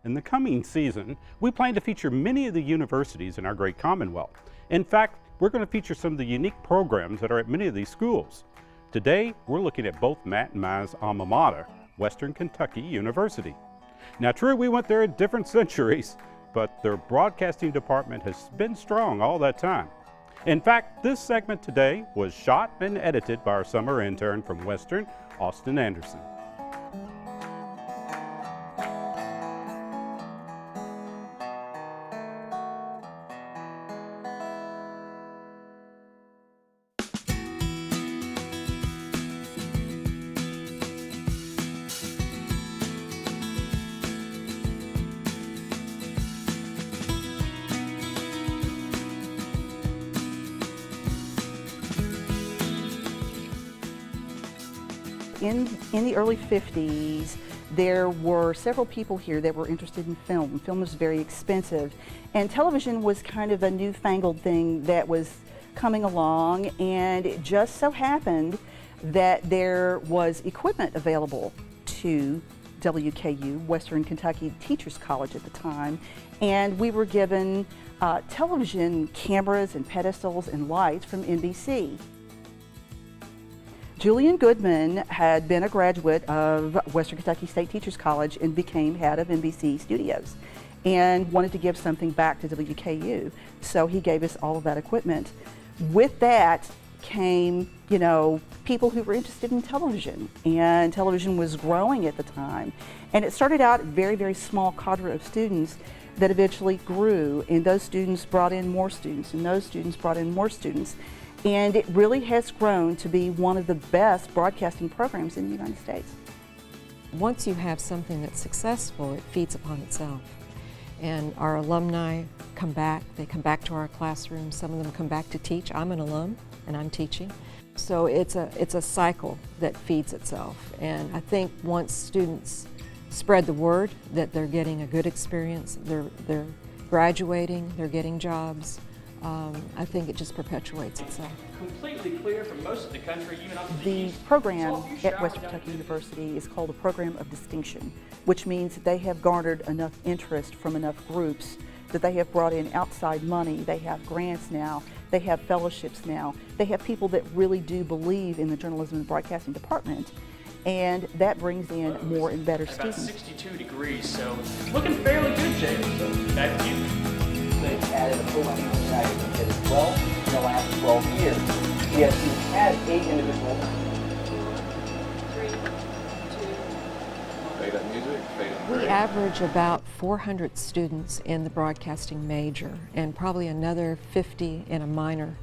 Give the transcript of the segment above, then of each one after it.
In the coming season, we plan to feature many of the universities in our great Commonwealth. In fact, we're going to feature some of the unique programs that are at many of these schools. Today, we're looking at both Matt and Ma's alma mater, Western Kentucky University. Now, true, we went there in different centuries, but their broadcasting department has been strong all that time. In fact, this segment today was shot and edited by our summer intern from Western, Austin Anderson. In the early 50s, there were several people here that were interested in film. Film was very expensive, and television was kind of a newfangled thing that was coming along, and it just so happened that there was equipment available to WKU, Western Kentucky Teachers College at the time, and we were given television cameras and pedestals and lights from NBC. Julian Goodman had been a graduate of Western Kentucky State Teachers College and became head of NBC Studios and wanted to give something back to WKU. So he gave us all of that equipment. With that came, people who were interested in television, and television was growing at the time. And it started out a very, very small cadre of students that eventually grew, and those students brought in more students, and those students brought in more students. And it really has grown to be one of the best broadcasting programs in the United States. Once you have something that's successful, it feeds upon itself. And our alumni come back, they come back to our classrooms, some of them come back to teach. I'm an alum and I'm teaching. So it's a cycle that feeds itself. And I think once students spread the word that they're getting a good experience, they're graduating, they're getting jobs, I think it just perpetuates itself. Completely clear from most of the country, even up to the program at Western Kentucky University is called a Program of Distinction, which means that they have garnered enough interest from enough groups that they have brought in outside money. They have grants now, they have fellowships now, they have people that really do believe in the journalism and broadcasting department, and that brings in more and better students. About 62 degrees, so looking fairly good, Jay. So back to you. They've added a full length magazine that is 12 in the last 12 years. Yes, you had 8 individual. 3, 2. Fade up music, fade up We break. average about 400 students in the broadcasting major and probably another 50 in a minor.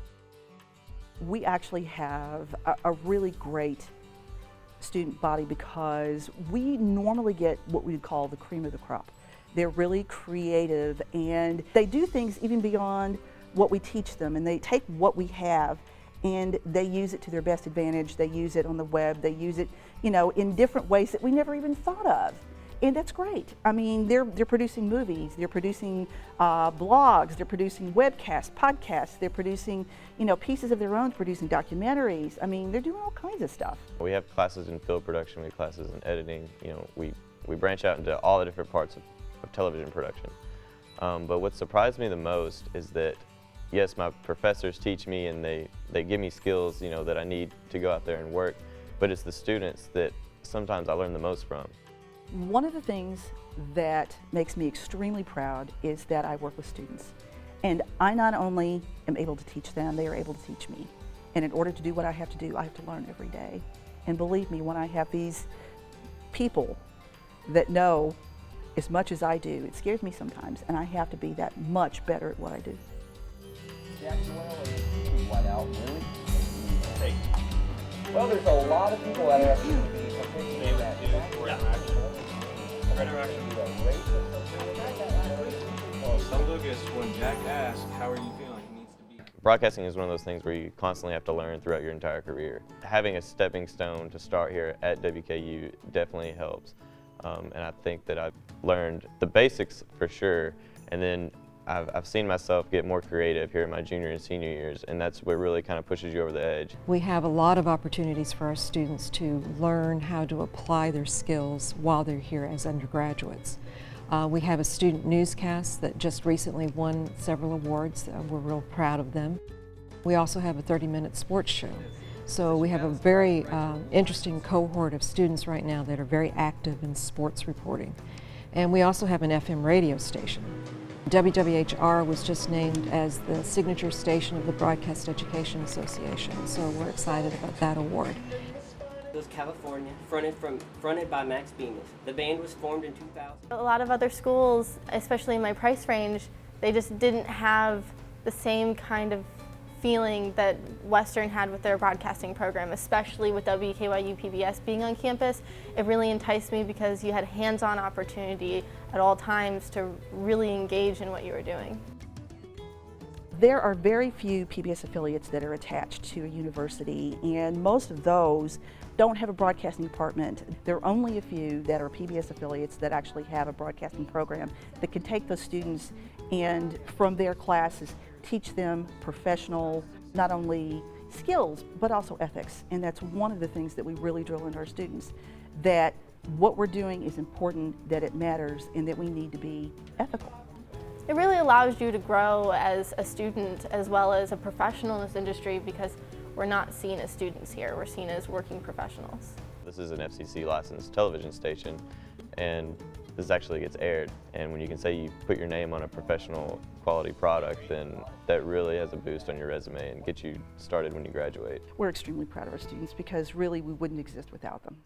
We actually have a really great student body because we normally get what we would call the cream of the crop. They're really creative, and they do things even beyond what we teach them, and they take what we have and they use it to their best advantage. They use it on the web, they use it, in different ways that we never even thought of. And that's great. I mean, they're producing movies, they're producing blogs, they're producing webcasts, podcasts, they're producing, pieces of their own, producing documentaries. I mean, they're doing all kinds of stuff. We have classes in film production, we have classes in editing. We branch out into all the different parts of television production. But what surprised me the most is that, yes, my professors teach me and they give me skills, that I need to go out there and work, but it's the students that sometimes I learn the most from. One of the things that makes me extremely proud is that I work with students. And I not only am able to teach them, they are able to teach me. And in order to do what I have to do, I have to learn every day. And believe me, when I have these people that know as much as I do, it scares me sometimes, and I have to be that much better at what I do. Well, there's a lot of that are participating in that. Well, some look is when Jack asks, how are you feeling? He needs to be. Broadcasting is one of those things where you constantly have to learn throughout your entire career. Having a stepping stone to start here at WKU definitely helps. And I think that I've learned the basics for sure, and then I've seen myself get more creative here in my junior and senior years, and that's what really kind of pushes you over the edge. We have a lot of opportunities for our students to learn how to apply their skills while they're here as undergraduates. We have a student newscast that just recently won several awards. We're real proud of them. We also have a 30-minute sports show. So we have a very interesting cohort of students right now that are very active in sports reporting. And we also have an FM radio station. WWHR was just named as the signature station of the Broadcast Education Association, so we're excited about that award. It was California, fronted by Max Bemis. The band was formed in 2000. A lot of other schools, especially in my price range, they just didn't have the same kind of feeling that Western had with their broadcasting program, especially with WKU PBS being on campus. It really enticed me because you had hands-on opportunity at all times to really engage in what you were doing. There are very few PBS affiliates that are attached to a university, and most of those don't have a broadcasting department. There are only a few that are PBS affiliates that actually have a broadcasting program that can take those students and from their classes teach them professional, not only skills, but also ethics. And that's one of the things that we really drill into our students, that what we're doing is important, that it matters, and that we need to be ethical. It really allows you to grow as a student as well as a professional in this industry, because we're not seen as students here, we're seen as working professionals. This is an FCC licensed television station, and this actually gets aired. And when you can say you put your name on a professional quality product, then that really has a boost on your resume and gets you started when you graduate. We're extremely proud of our students because really we wouldn't exist without them.